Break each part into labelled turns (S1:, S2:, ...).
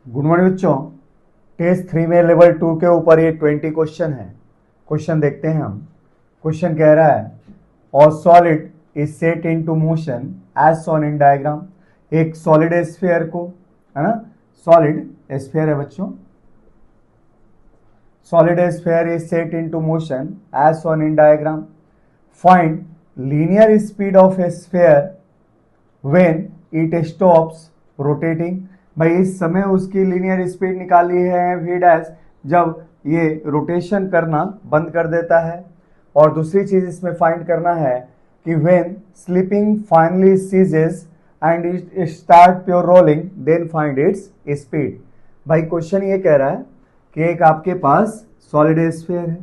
S1: Good morning बच्चों। Test 3 में level 2 के ऊपर ये 20 क्वेश्चन है। क्वेश्चन देखते हैं हम। क्वेश्चन कह रहा है और solid is set into motion as shown in diagram. एक सॉलिड स्फीयर को, है ना, सॉलिड स्फीयर है बच्चों, solid sphere is set into motion as shown in diagram. Find linear speed of a sphere when it stops rotating. भाई इस समय उसकी लीनियर स्पीड निकाली है वी डैश जब ये रोटेशन करना बंद कर देता है। और दूसरी चीज इसमें फाइंड करना है कि when slipping finally ceases and it start pure rolling then find its speed. भाई क्वेश्चन ये कह रहा है कि एक आपके पास सॉलिड स्फीयर है,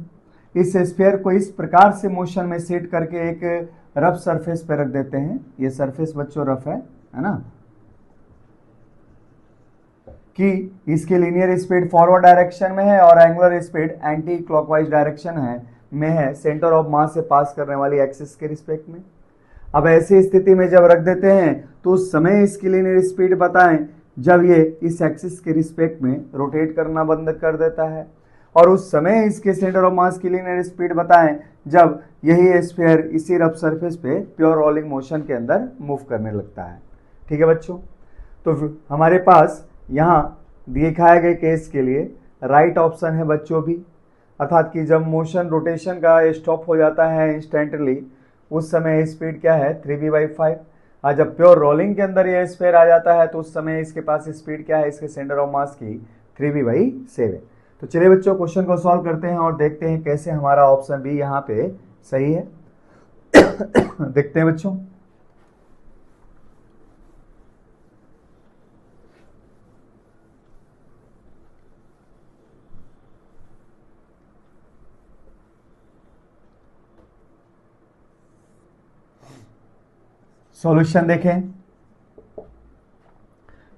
S1: इस स्फीयर को इस प्रकार से मोशन में सेट करके एक रफ सरफेस पे रख देते हैं। ये सरफेस बच्चों रफ है ना, कि इसकी लीनियर स्पीड फॉरवर्ड डायरेक्शन में है और angular speed anti clockwise direction है सेंटर ऑफ मास से पास करने वाली एक्सिस के रिस्पेक्ट में। अब ऐसी स्थिति में जब रख देते हैं तो उस समय इसकी लीनियर स्पीड बताएं जब ये इस एक्सिस के रिस्पेक्ट में रोटेट करना बंद कर देता है, और उस समय इसके सेंटर ऑफ मास की लीनियर स्पीड बताएं जब यही स्फीयर इसी रफ सरफेस पे प्योर रोलिंग मोशन के अंदर मूव करने लगता है। ठीक है बच्चों, तो हमारे पास यहाँ दिखाए गए केस के लिए राइट ऑप्शन है बच्चों भी, अर्थात कि जब मोशन रोटेशन का स्टॉप हो जाता है इंस्टेंटली उस समय स्पीड क्या है 3v/5। और जब प्योर रोलिंग के अंदर ये स्फीयर आ जाता है तो उस समय इसके पास स्पीड क्या है इसके सेंटर ऑफ मास की 3v/7। तो चलिए बच्चों क्वेश्चन को सॉल्व करते हैं और देखते हैं कैसे हमारा ऑप्शन बी यहाँ पे सही है। देखते हैं बच्चों। सॉल्यूशन देखें।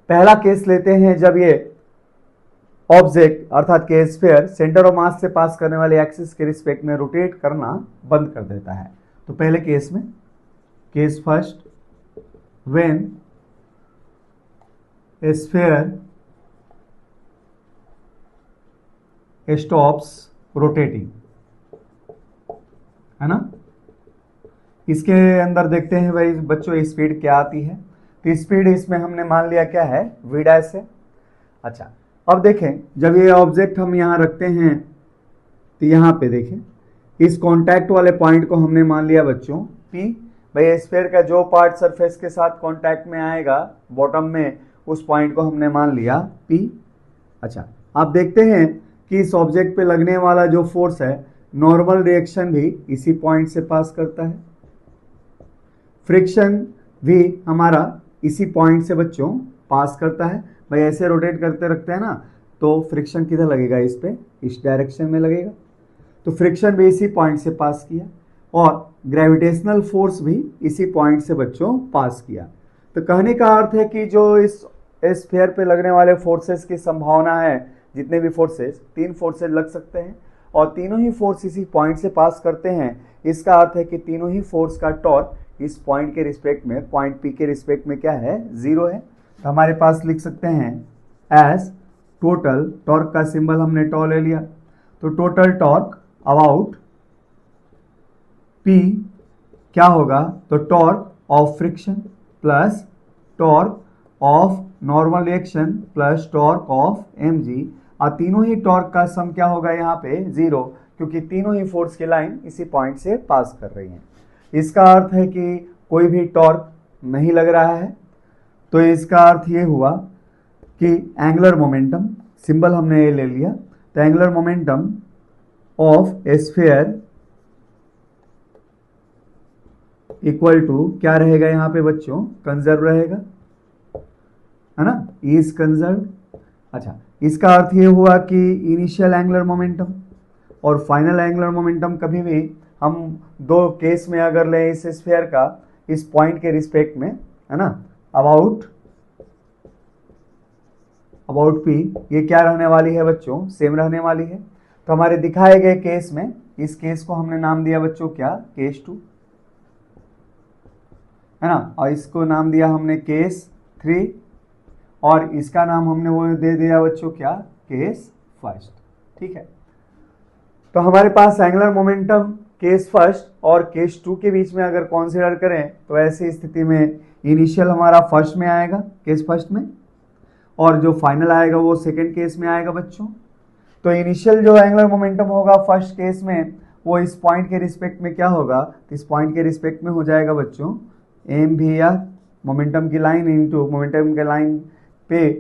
S1: पहला केस लेते हैं जब ये ऑब्जेक्ट अर्थात के स्फीयर सेंटर ऑफ मास से पास करने वाले एक्सिस के रिस्पेक्ट में रोटेट करना बंद कर देता है। तो पहले केस में, case first, when sphere stops rotating, है ना। इसके अंदर देखते हैं भाई बच्चों स्पीड क्या आती है। तो स्पीड इसमें हमने मान लिया क्या है v डैश है। अच्छा, अब देखें जब ये ऑब्जेक्ट हम यहाँ रखते हैं तो यहाँ पे देखें इस कांटेक्ट वाले पॉइंट को हमने मान लिया बच्चों P। भाई स्फीयर का जो पार्ट सरफेस के साथ कांटेक्ट में आएगा बॉटम में उस पॉइंट को हमने मान लिया P। अच्छा, आप देखते हैं कि इस ऑब्जेक्ट पे लगने वाला जो फोर्स है नॉर्मल रिएक्शन भी इसी पॉइंट से पास करता है, फ्रिक्शन भी हमारा इसी पॉइंट से बच्चों पास करता है। भाई ऐसे रोटेट करते रखते हैं ना तो फ्रिक्शन किधर लगेगा इस पे, इस डायरेक्शन में लगेगा। तो फ्रिक्शन भी इसी पॉइंट से पास किया और ग्रेविटेशनल फोर्स भी इसी पॉइंट से बच्चों पास किया। तो कहने का अर्थ है कि जो इस स्फीयर पे लगने वाले फोर्सेस की संभावना है, जितने भी फोर्सेस, 3 फोर्सेस लग सकते हैं और तीनों ही फोर्स इसी पॉइंट से पास करते हैं। इसका अर्थ है कि तीनों ही फोर्स का टॉर्क इस पॉइंट के रिस्पेक्ट में, पॉइंट पी के रिस्पेक्ट में क्या है 0 है। तो हमारे पास लिख सकते हैं एज टोटल टॉर्क का सिंबल हमने टॉ ले लिया, तो टोटल टॉर्क अबाउट पी क्या होगा, तो torque of friction plus torque of normal reaction plus torque of mg, और तीनों ही टॉर्क का सम क्या होगा यहाँ पे 0, क्योंकि तीनों ही फोर्स की लाइन इसी पॉइंट से पास कर रही है। इसका अर्थ है कि कोई भी टॉर्क नहीं लग रहा है। तो इसका अर्थ ये हुआ कि एंगुलर मोमेंटम सिंबल हमने ये ले लिया, तो angular momentum of sphere equal to क्या रहेगा यहाँ पे बच्चों, कंजर्व रहेगा, है ना, इज कंजर्व। अच्छा, इसका अर्थ ये हुआ कि इनिशियल एंगुलर मोमेंटम और फाइनल एंगुलर मोमेंटम कभी भी हम दो केस में अगर लें इस स्फीयर का इस पॉइंट के रिस्पेक्ट में, है ना, अबाउट पी, ये क्या रहने वाली है बच्चों, सेम रहने वाली है। तो हमारे दिखाए गए केस में इस केस को हमने नाम दिया बच्चों क्या, केस 2, है ना, और इसको नाम दिया हमने केस 3, और इसका नाम हमने वो दे दिया बच्चों क्या, केस फर्स्ट। ठीक है, तो हमारे पास एंगुलर मोमेंटम केस फर्स्ट और केस टू के बीच में अगर कंसीडर करें तो ऐसी स्थिति में इनिशियल हमारा फर्स्ट में आएगा, केस फर्स्ट में, और जो फाइनल आएगा वो सेकेंड केस में आएगा बच्चों। तो इनिशियल जो एंगुलर मोमेंटम होगा फर्स्ट केस में वो इस पॉइंट के रिस्पेक्ट में क्या होगा, तो इस पॉइंट के रिस्पेक्ट में हो जाएगा बच्चों एम भी आर, मोमेंटम की लाइन इनटू मोमेंटम के लाइन पे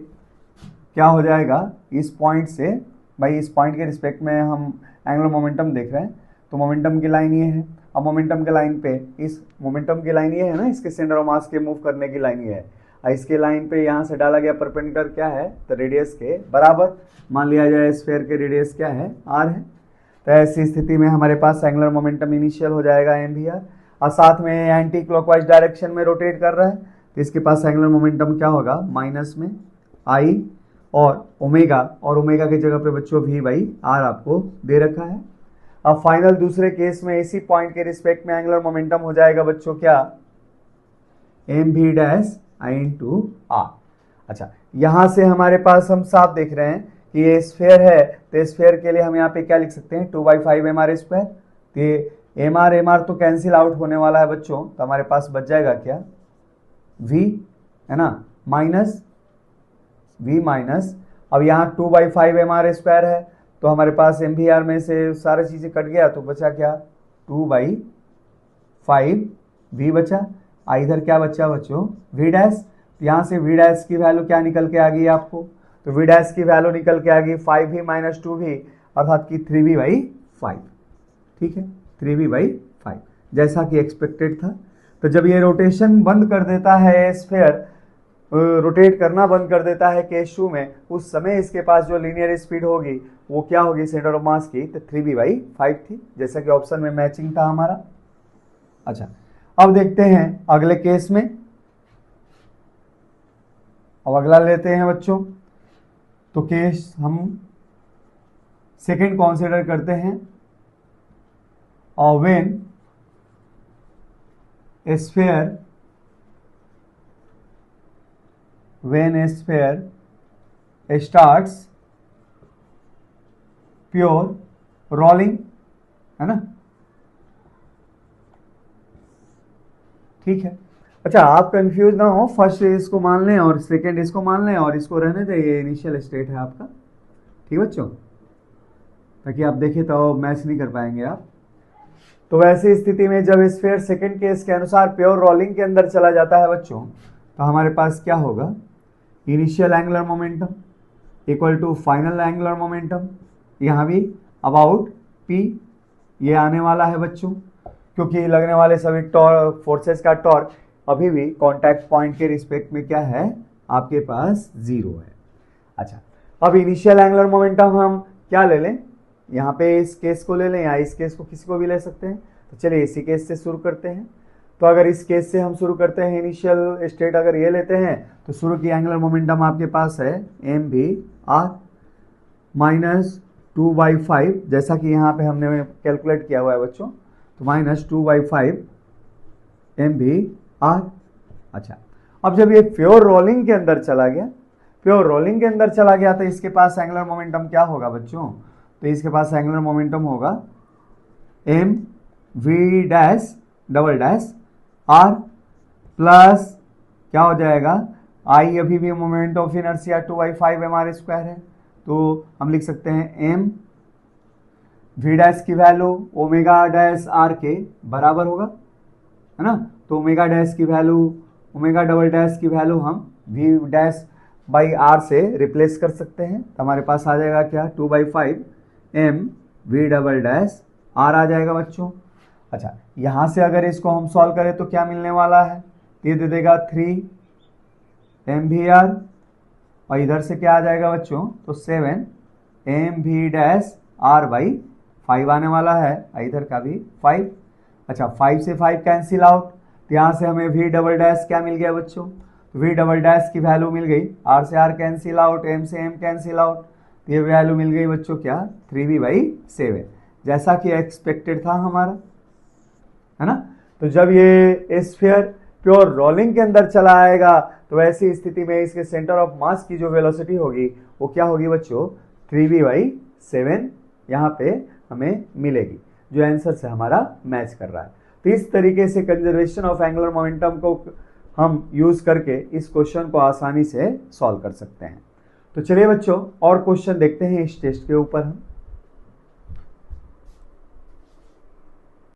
S1: क्या हो जाएगा इस पॉइंट से, भाई इस पॉइंट के रिस्पेक्ट में हम एंगुलर मोमेंटम देख रहे हैं, तो मोमेंटम की लाइन ये है। अब मोमेंटम के लाइन पे इस मोमेंटम की लाइन ये है ना, इसके सेंटर ऑफ मास के मूव करने की लाइन ये है, और इसके लाइन पे यहाँ से डाला गया परपेंडिकुलर क्या है, तो रेडियस के बराबर मान लिया जाए, स्फीयर के रेडियस क्या है, आर है। तो ऐसी स्थिति में हमारे पास एंगुलर मोमेंटम इनिशियल हो जाएगा एम भी आर, और साथ में एंटी क्लॉकवाइज डायरेक्शन में रोटेट कर रहा है, तो इसके पास एंगुलर मोमेंटम क्या होगा, माइनस में आई और ओमेगा की जगह पे बच्चों वी बाई आर आपको दे रखा है। अब फाइनल दूसरे केस में इसी पॉइंट के रिस्पेक्ट में एंगुलर मोमेंटम हो जाएगा बच्चों क्या, एम भी डैश आई इंटू आर। अच्छा, यहां से हमारे पास हम साफ देख रहे हैं कि ये स्फीयर है, तो स्फीयर के लिए हम यहाँ पे क्या लिख सकते हैं, 2/5 एम आर स्क्वायर। तो ये एम आर तो कैंसिल आउट होने वाला है बच्चों, तो हमारे पास बच जाएगा क्या, v है ना, माइनस v माइनस, अब यहाँ 2/5 एम आर स्क्वायर है, तो हमारे पास एम भी आर में से सारी चीज़ें कट गया, तो बचा क्या 2/5 v बचा, इधर क्या बचा बच्चों v डैश। यहाँ से v डैश की वैल्यू क्या निकल के आ गई आपको, तो v डैश की वैल्यू निकल के आ गई 5v माइनस 2v, अर्थात कि 3v/5। ठीक है, 3v/5 जैसा कि एक्सपेक्टेड था। तो जब ये रोटेशन बंद कर देता है स्फीयर, रोटेट करना बंद कर देता है केस टू में, उस समय इसके पास जो लीनियर स्पीड होगी वो क्या होगी सेंटर ऑफ मास की, तो 3v/5 थी, जैसा कि ऑप्शन में मैचिंग था हमारा। अच्छा, अब देखते हैं अगले केस में, अब अगला लेते हैं बच्चों, तो केस हम सेकेंड कंसीडर करते हैं, और when a sphere starts pure rolling, है ना, ठीक है। अच्छा, आप कंफ्यूज ना हो, फर्स्ट इसको मान लें और सेकंड इसको मान लें और इसको रहने दें, ये इनिशियल स्टेट है आपका, ठीक है बच्चों, ताकि आप देखें तो मैच नहीं कर पाएंगे आप। तो वैसी स्थिति में जब स्फीयर सेकंड केस के अनुसार प्योर रोलिंग के अंदर चला जाता है बच्चों, तो हमारे पास क्या होगा, initial angular momentum equal to final angular momentum, यहाँ भी अबाउट p ये आने वाला है बच्चों, क्योंकि लगने वाले सभी टॉर्क फोर्सेस का टॉर्क अभी भी कांटेक्ट पॉइंट के रिस्पेक्ट में क्या है, आपके पास 0 है। अच्छा, अब इनिशियल एंगुलर मोमेंटम हम क्या ले लें, यहाँ पे इस केस को ले लें या इस केस को, किसी को भी ले सकते हैं। तो चलिए इसी केस से शुरू करते हैं। तो अगर इस केस से हम शुरू करते हैं, इनिशियल स्टेट अगर ये लेते हैं, तो शुरू की एंगुलर मोमेंटम आपके पास है एम भी आर माइनस 2/5, जैसा कि यहाँ पे हमने कैलकुलेट किया हुआ है बच्चों, तो माइनस 2/5 एम भी आर। अच्छा, अब जब ये प्योर रोलिंग के अंदर चला गया, तो इसके पास एंगुलर मोमेंटम क्या होगा बच्चों, तो इसके पास एंगुलर मोमेंटम होगा M V dash double dash R plus क्या हो जाएगा, आई अभी भी moment of inertia 2/5 M R square है, तो हम लिख सकते हैं एम वी डैश की वैल्यू ओमेगा डैश आर के बराबर होगा, है ना। तो ओमेगा डैश की वैल्यू, ओमेगा डबल डैश की वैल्यू हम वी डैश बाई आर से रिप्लेस कर सकते हैं, तो हमारे पास आ जाएगा क्या 2/5 M V double dash R आ जाएगा बच्चों। अच्छा, यहाँ से अगर इसको हम सॉल्व करें तो क्या मिलने वाला है, ये दे देगा 3 एम वी आर, और इधर से क्या आ जाएगा बच्चों, तो 7 M V dash R by 5 आने वाला है, इधर का भी 5। अच्छा, 5 से 5 कैंसिल आउट, तो यहाँ से हमें वी डबल डैश क्या मिल गया बच्चों, तो वी डबल डैश की वैल्यू मिल गई, आर से आर कैंसिल आउट, एम से एम कैंसिल आउट, तो ये वैल्यू मिल गई बच्चों क्या 3v/7, जैसा कि एक्सपेक्टेड था हमारा, है ना। तो जब ये स्फीयर प्योर रोलिंग के अंदर चला आएगा तो ऐसी स्थिति में इसके सेंटर ऑफ मास की जो वेलोसिटी होगी वो क्या होगी बच्चों, 3v/7 यहाँ पे हमें मिलेगी, जो आंसर से हमारा मैच कर रहा है। तो इस तरीके से कंजर्वेशन ऑफ एंगुलर मोमेंटम को हम यूज करके इस क्वेश्चन को आसानी से सॉल्व कर सकते हैं। तो चलिए बच्चों और क्वेश्चन देखते हैं इस टेस्ट के ऊपर हम।